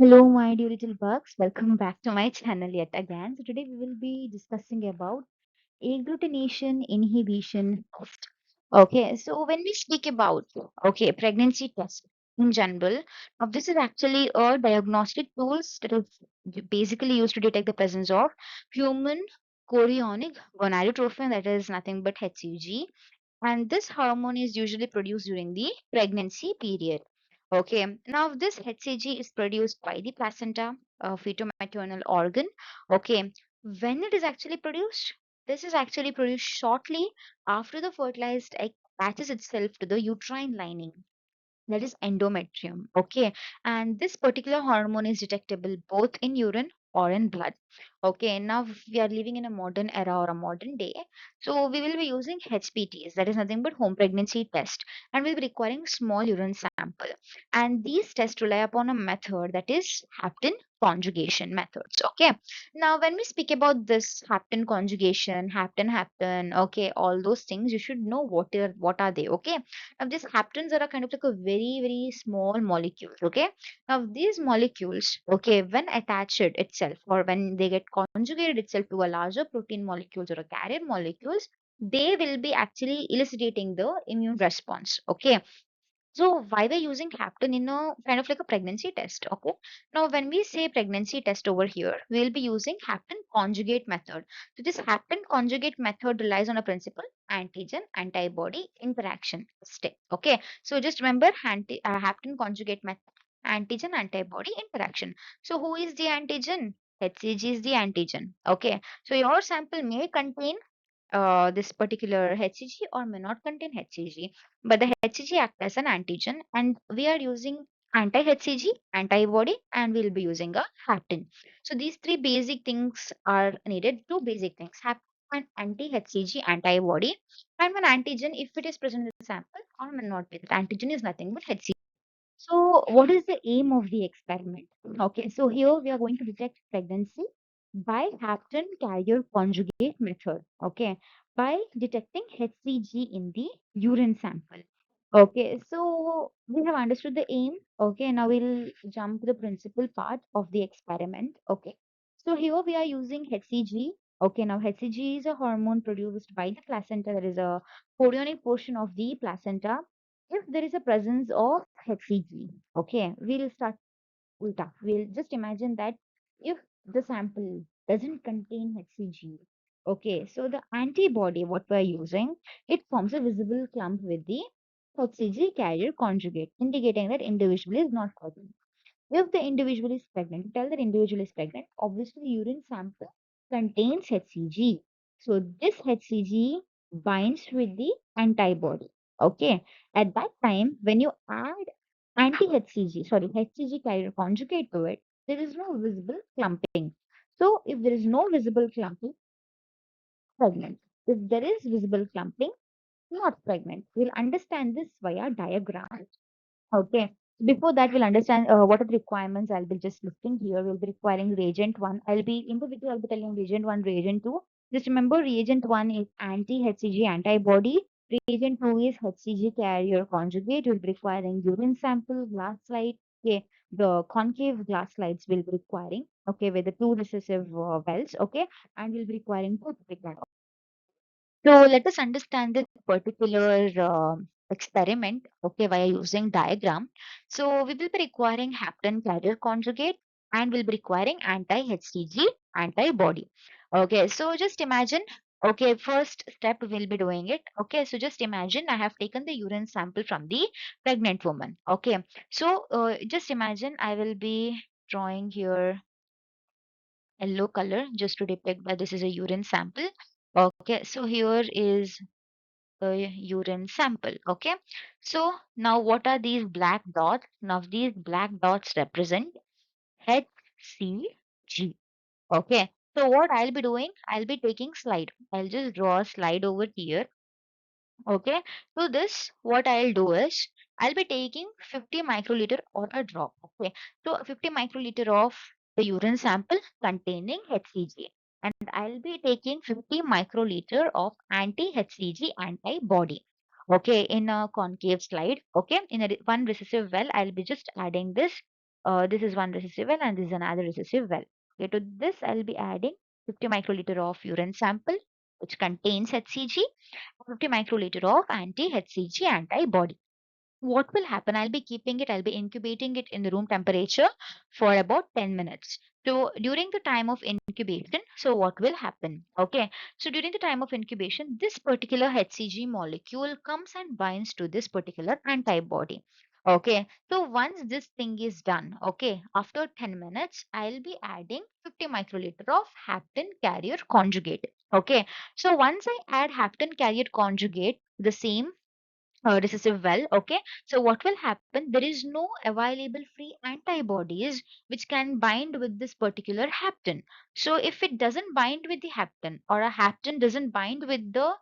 Hello, my dear little bugs. Welcome back to my channel yet again. So today we will be discussing about agglutination inhibition test. Okay, so when we speak about pregnancy test in general, now this is actually a diagnostic tools that is basically used to detect the presence of human chorionic gonadotropin, that is nothing but HCG, and this hormone is usually produced during the pregnancy period. Okay, now this HCG is produced by the placenta, a feto-maternal organ. Okay, when it is actually produced, this is actually produced shortly after the fertilized egg attaches itself to the uterine lining, that is endometrium. Okay, and this particular hormone is detectable both in urine or in blood. Okay, now we are living in a modern era or a modern day, so we will be using HPTs, that is nothing but home pregnancy test, and we'll be requiring small urine sample, and these tests rely upon a method that is Hapten conjugation methods. Okay, now when we speak about this Hapten conjugation, Hapten, okay, all those things, you should know what are they. Okay, now, these haptens are a kind of like a very, very small molecules. Okay. Now, these molecules, okay, when attached itself or when they get conjugated itself to a larger protein molecules or a carrier molecules, they will be actually eliciting the immune response. Okay, so why we're using Hapten in a kind of like a pregnancy test? Okay. Now, when we say pregnancy test over here, we'll be using Hapten conjugate method. So this Hapten conjugate method relies on a principle antigen antibody interaction step. Okay. So just remember Hapten conjugate method, antigen antibody interaction. So who is the antigen? HCG is the antigen. Okay. So your sample may contain this particular HCG or may not contain HCG, but the HCG acts as an antigen, and we are using anti-HCG antibody, and we'll be using a hapten. So these three basic things are needed. Two basic things: hapten and anti-HCG antibody, and one antigen if it is present in the sample or may not be. The antigen is nothing but HCG. So, what is the aim of the experiment? Okay, so here we are going to detect pregnancy by Hapten carrier conjugate method. Okay, by detecting HCG in the urine sample. Okay, so we have understood the aim. Okay, now we'll jump to the principal part of the experiment. Okay, so here we are using HCG. Okay, now HCG is a hormone produced by the placenta, that is a chorionic portion of the placenta. If there is a presence of HCG, okay, we'll start ulta. We'll just imagine that if the sample doesn't contain HCG, okay, so the antibody what we're using, it forms a visible clump with the HCG-carrier conjugate, indicating that individual is not pregnant. If the individual is pregnant, to tell that individual is pregnant, obviously the urine sample contains HCG. So this HCG binds with the antibody. Okay. At that time, when you add anti-HCG, sorry, HCG carrier conjugate to it, there is no visible clumping. So if there is no visible clumping, pregnant. If there is visible clumping, not pregnant. We'll understand this via diagram. Okay. Before that, we'll understand what are the requirements. I'll be just listing here. We'll be requiring reagent one. I'll be in the video. I'll be telling reagent one, reagent two. Just remember, reagent one is anti-HCG antibody. Reagent two is HCG carrier conjugate. We'll be requiring urine sample, glass slide. Okay, the concave glass slides will be requiring. Okay, with the two recessive wells. Okay, and we'll be requiring two so let us understand this particular experiment, okay, via using diagram. So we will be requiring hapten carrier conjugate and will be requiring anti-HCG antibody. Okay, so just imagine, okay, first step we'll be doing it. Okay, so just imagine I have taken the urine sample from the pregnant woman. Okay, so just imagine I will be drawing here yellow color just to depict that this is a urine sample. Okay, so here is the urine sample. Okay, so now what are these black dots? Now these black dots represent HCG. Okay, so what I'll be doing, I'll be taking slide. I'll just draw a slide over here. Okay, so this what I'll do is I'll be taking 50 microliter or a drop. Okay, so 50 microliter of the urine sample containing HCG, and I'll be taking 50 microliter of anti-HCG antibody. Okay, in a concave slide. Okay, in one recessive well, I'll be just adding this This is one recessive well and this is another recessive well. Okay, to this I'll be adding 50 microliter of urine sample which contains HCG, 50 microliter of anti-HCG antibody. What will happen? I'll be incubating it in the room temperature for about 10 minutes. So during the time of incubation, so what will happen? Okay, so during the time of incubation, this particular HCG molecule comes and binds to this particular antibody. Okay, so once this thing is done, okay, after 10 minutes, I'll be adding 50 microliter of Hapten carrier conjugate. Okay, so once I add Hapten carrier conjugate, the same recessive well. Okay, so what will happen? There is no available free antibodies which can bind with this particular hapten. So if it doesn't bind with the hapten, or a hapten doesn't bind with the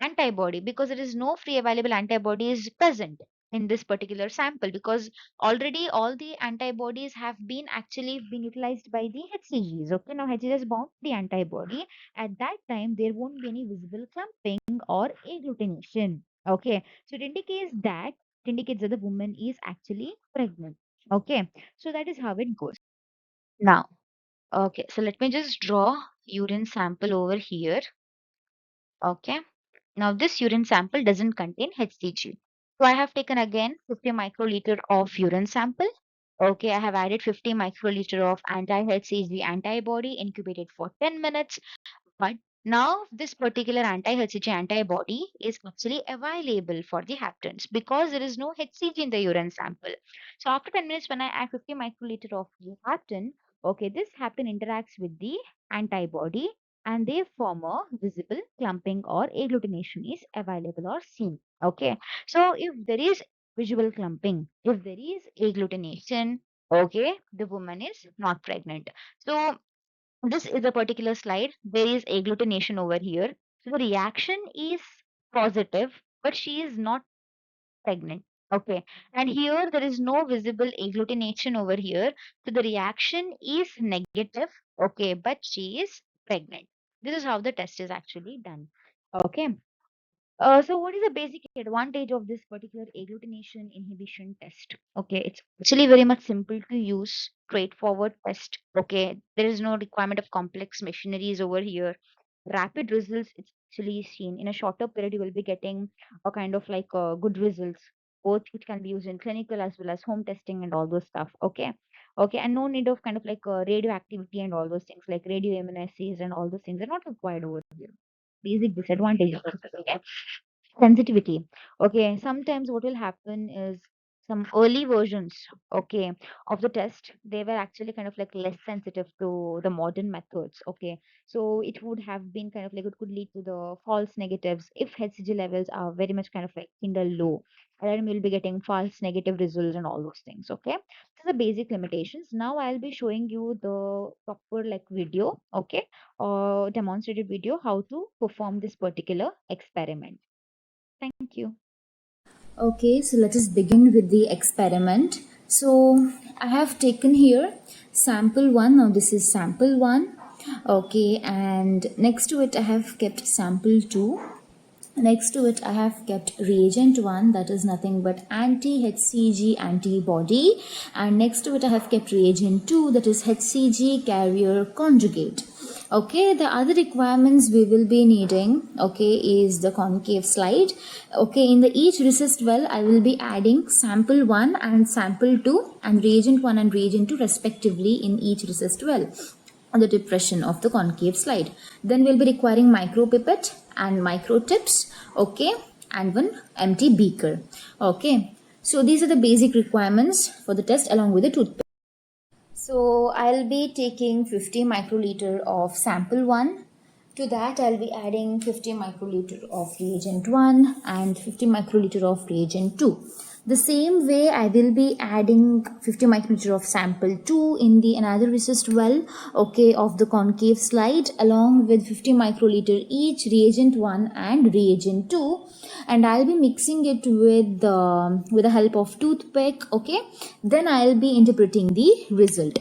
antibody, because there is no free available antibodies present in this particular sample, because already all the antibodies have been actually been utilized by the HCGs. Okay, now HCG has bound the antibody. At that time there won't be any visible clumping or agglutination. Okay, so it indicates that the woman is actually pregnant. Okay, so that is how it goes. Now, okay, so let me just draw urine sample over here. Okay, now this urine sample doesn't contain HCG. So I have taken again 50 microliter of urine sample. Okay, I have added 50 microliter of anti-HCG antibody incubated for 10 minutes. But now this particular anti-HCG antibody is actually available for the haptens because there is no HCG in the urine sample. So after 10 minutes, when I add 50 microliter of the hapten, okay, this hapten interacts with the antibody and they form a visible clumping or agglutination is available or seen. Okay, so if there is visual clumping, if there is agglutination, okay, the woman is not pregnant. So this is a particular slide. There is agglutination over here. So the reaction is positive, but she is not pregnant. Okay. And here there is no visible agglutination over here. So the reaction is negative. Okay. But she is pregnant. This is how the test is actually done. Okay. So what is the basic advantage of this particular agglutination inhibition test? Okay, it's actually very much simple to use, straightforward test. Okay, there is no requirement of complex machineries over here. Rapid results, it's actually seen in a shorter period. You will be getting a kind of like good results, both which can be used in clinical as well as home testing and all those stuff. Okay, okay, and no need of kind of like radioactivity and all those things like radioimmunoassays and all those things are not required over here. Basic disadvantages. Okay. Sensitivity. Okay, sometimes what will happen is some early versions, okay, of the test, they were actually kind of like less sensitive to the modern methods. Okay, so it would have been kind of like it could lead to the false negatives if HCG levels are very much kind of like in the low. And then we'll be getting false negative results and all those things. Okay, so the basic limitations. Now I'll be showing you the proper like video, okay, or demonstrated video how to perform this particular experiment. Thank you. Okay, so let us begin with the experiment. So I have taken here sample 1. Now this is sample 1. Okay, and next to it I have kept sample 2. Next to it I have kept reagent 1, that is nothing but anti-HCG antibody, and next to it I have kept reagent 2, that is HCG-carrier conjugate. Okay, the other requirements we will be needing, okay, is the concave slide. Okay, in the each recessed well I will be adding sample 1 and sample 2 and reagent 1 and reagent 2 respectively in each recessed well on the depression of the concave slide. Then we'll be requiring micropipette and micro tips, okay, and one empty beaker. Okay, so these are the basic requirements for the test along with the toothpick. So I'll be taking 50 microliter of sample 1. To that I'll be adding 50 microliter of reagent 1 and 50 microliter of reagent 2. The same way I will be adding 50 microliter of sample 2 in the another recessed well, okay, of the concave slide along with 50 microliter each reagent 1 and reagent 2, and I'll be mixing it with the help of toothpick. Okay, then I'll be interpreting the result.